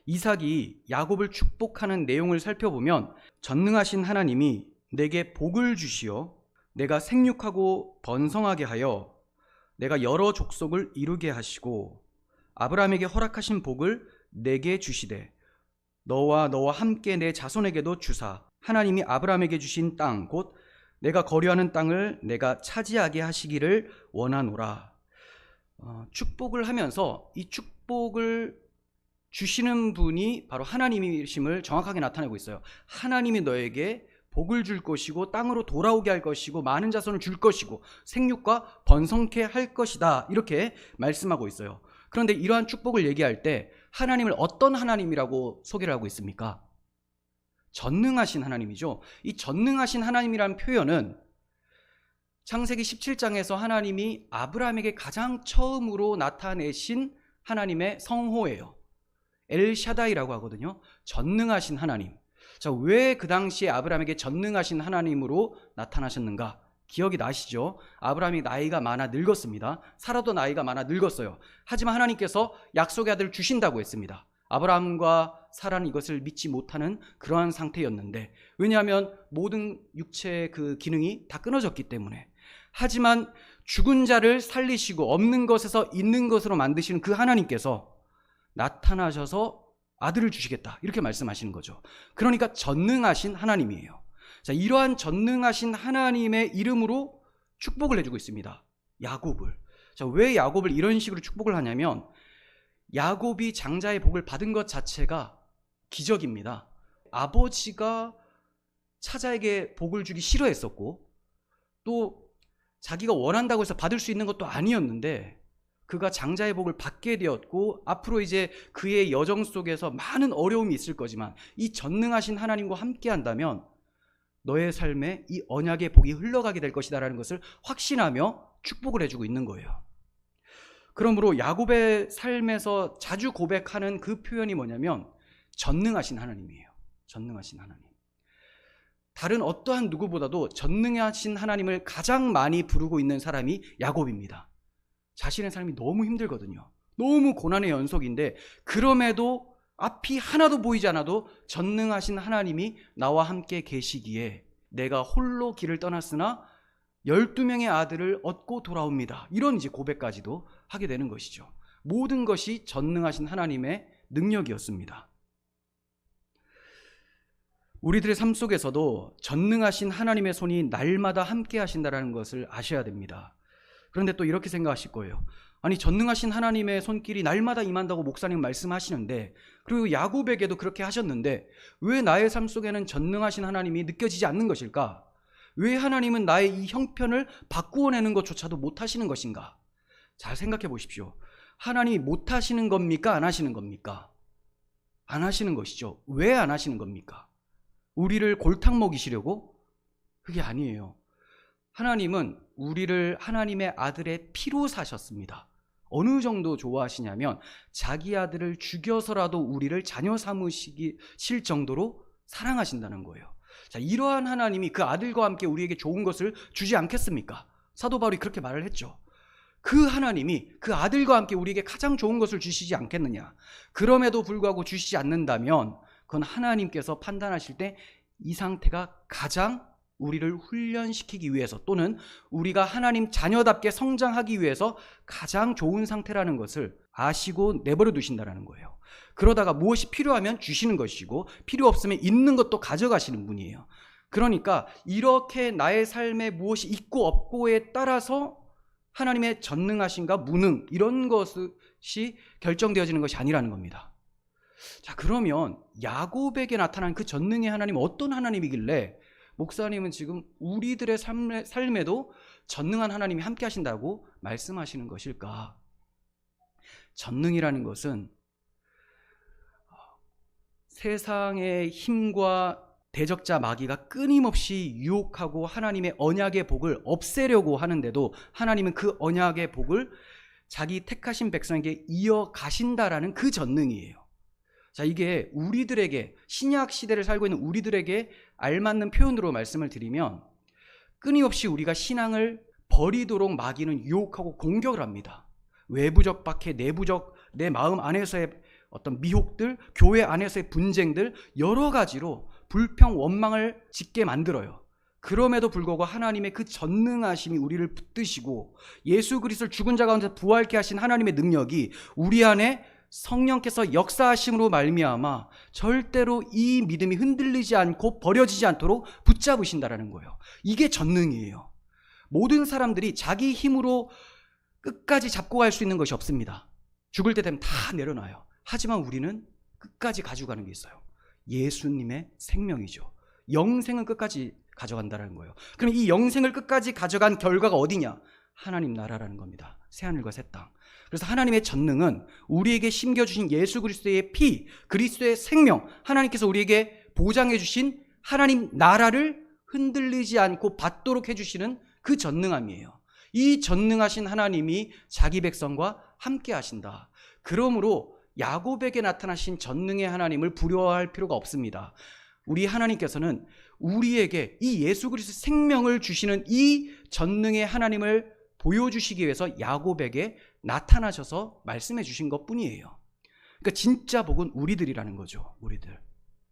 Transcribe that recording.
이삭이 야곱을 축복하는 내용을 살펴보면 전능하신 하나님이 내게 복을 주시어 내가 생육하고 번성하게 하여 내가 여러 족속을 이루게 하시고 아브라함에게 허락하신 복을 내게 주시되 너와 함께 내 자손에게도 주사 하나님이 아브라함에게 주신 땅 곧 내가 거류하는 땅을 내가 차지하게 하시기를 원하노라. 축복을 하면서 이 축복을 주시는 분이 바로 하나님이심을 정확하게 나타내고 있어요. 하나님이 너에게 복을 줄 것이고 땅으로 돌아오게 할 것이고 많은 자손을 줄 것이고 생육과 번성케 할 것이다, 이렇게 말씀하고 있어요. 그런데 이러한 축복을 얘기할 때 하나님을 어떤 하나님이라고 소개를 하고 있습니까? 전능하신 하나님이죠. 이 전능하신 하나님이라는 표현은 창세기 17장에서 하나님이 아브라함에게 가장 처음으로 나타내신 하나님의 성호예요. 엘샤다이라고 하거든요. 전능하신 하나님. 자, 왜 그 당시에 아브라함에게 전능하신 하나님으로 나타나셨는가? 기억이 나시죠? 아브라함이 나이가 많아 늙었습니다. 사라도 나이가 많아 늙었어요. 하지만 하나님께서 약속의 아들을 주신다고 했습니다. 아브라함과 사라는 이것을 믿지 못하는 그러한 상태였는데, 왜냐하면 모든 육체의 그 기능이 다 끊어졌기 때문에. 하지만 죽은 자를 살리시고 없는 것에서 있는 것으로 만드시는 그 하나님께서 나타나셔서 아들을 주시겠다, 이렇게 말씀하시는 거죠. 그러니까 전능하신 하나님이에요. 자, 이러한 전능하신 하나님의 이름으로 축복을 해주고 있습니다. 야곱을. 자, 왜 야곱을 이런 식으로 축복을 하냐면 야곱이 장자의 복을 받은 것 자체가 기적입니다. 아버지가 차자에게 복을 주기 싫어했었고 또 자기가 원한다고 해서 받을 수 있는 것도 아니었는데 그가 장자의 복을 받게 되었고 앞으로 이제 그의 여정 속에서 많은 어려움이 있을 거지만 이 전능하신 하나님과 함께 한다면 너의 삶에 이 언약의 복이 흘러가게 될 것이다라는 것을 확신하며 축복을 해주고 있는 거예요. 그러므로 야곱의 삶에서 자주 고백하는 그 표현이 뭐냐면 전능하신 하나님이에요. 전능하신 하나님. 다른 어떠한 누구보다도 전능하신 하나님을 가장 많이 부르고 있는 사람이 야곱입니다. 자신의 삶이 너무 힘들거든요. 너무 고난의 연속인데 그럼에도 앞이 하나도 보이지 않아도 전능하신 하나님이 나와 함께 계시기에 내가 홀로 길을 떠났으나 12명의 아들을 얻고 돌아옵니다. 이런 이제 고백까지도 하게 되는 것이죠. 모든 것이 전능하신 하나님의 능력이었습니다. 우리들의 삶 속에서도 전능하신 하나님의 손이 날마다 함께 하신다는 것을 아셔야 됩니다. 그런데 또 이렇게 생각하실 거예요. 아니, 전능하신 하나님의 손길이 날마다 임한다고 목사님 말씀하시는데, 그리고 야곱에게도 그렇게 하셨는데 왜 나의 삶 속에는 전능하신 하나님이 느껴지지 않는 것일까? 왜 하나님은 나의 이 형편을 바꾸어내는 것조차도 못하시는 것인가? 잘 생각해 보십시오. 하나님이 못하시는 겁니까? 안 하시는 겁니까? 안 하시는 것이죠. 왜 안 하시는 겁니까? 우리를 골탕 먹이시려고? 그게 아니에요. 하나님은 우리를 하나님의 아들의 피로 사셨습니다. 어느 정도 좋아하시냐면 자기 아들을 죽여서라도 우리를 자녀 삼으실 정도로 사랑하신다는 거예요. 자, 이러한 하나님이 그 아들과 함께 우리에게 좋은 것을 주지 않겠습니까? 사도 바울이 그렇게 말을 했죠. 그 하나님이 그 아들과 함께 우리에게 가장 좋은 것을 주시지 않겠느냐? 그럼에도 불구하고 주시지 않는다면 그건 하나님께서 판단하실 때 이 상태가 가장 우리를 훈련시키기 위해서 또는 우리가 하나님 자녀답게 성장하기 위해서 가장 좋은 상태라는 것을 아시고 내버려 두신다는 거예요. 그러다가 무엇이 필요하면 주시는 것이고 필요 없으면 있는 것도 가져가시는 분이에요. 그러니까 이렇게 나의 삶에 무엇이 있고 없고에 따라서 하나님의 전능하신가 무능 이런 것이 결정되어지는 것이 아니라는 겁니다. 자, 그러면 야곱에게 나타난 그 전능의 하나님은 어떤 하나님이길래 목사님은 지금 우리들의 삶에도 전능한 하나님이 함께 하신다고 말씀하시는 것일까? 전능이라는 것은 세상의 힘과 대적자 마귀가 끊임없이 유혹하고 하나님의 언약의 복을 없애려고 하는데도 하나님은 그 언약의 복을 자기 택하신 백성에게 이어가신다라는 그 전능이에요. 자, 이게 우리들에게 신약 시대를 살고 있는 우리들에게 알맞는 표현으로 말씀을 드리면 끊임없이 우리가 신앙을 버리도록 마귀는 유혹하고 공격을 합니다. 외부적 박해, 내부적 내 마음 안에서의 어떤 미혹들, 교회 안에서의 분쟁들, 여러 가지로 불평, 원망을 짓게 만들어요. 그럼에도 불구하고 하나님의 그 전능하심이 우리를 붙드시고 예수 그리스도를 죽은 자 가운데 부활케 하신 하나님의 능력이 우리 안에 성령께서 역사하심으로 말미암아 절대로 이 믿음이 흔들리지 않고 버려지지 않도록 붙잡으신다라는 거예요. 이게 전능이에요. 모든 사람들이 자기 힘으로 끝까지 잡고 갈 수 있는 것이 없습니다. 죽을 때 되면 다 내려놔요. 하지만 우리는 끝까지 가져가는 게 있어요. 예수님의 생명이죠. 영생은 끝까지 가져간다는 거예요. 그럼 이 영생을 끝까지 가져간 결과가 어디냐? 하나님 나라라는 겁니다. 새하늘과 새 땅. 그래서 하나님의 전능은 우리에게 심겨주신 예수 그리스도의 피, 그리스도의 생명, 하나님께서 우리에게 보장해 주신 하나님 나라를 흔들리지 않고 받도록 해주시는 그 전능함이에요. 이 전능하신 하나님이 자기 백성과 함께 하신다. 그러므로 야곱에게 나타나신 전능의 하나님을 두려워할 필요가 없습니다. 우리 하나님께서는 우리에게 이 예수 그리스도의 생명을 주시는 이 전능의 하나님을 보여주시기 위해서 야곱에게 나타나셔서 말씀해 주신 것뿐이에요. 그러니까 진짜 복은 우리들이라는 거죠. 우리들.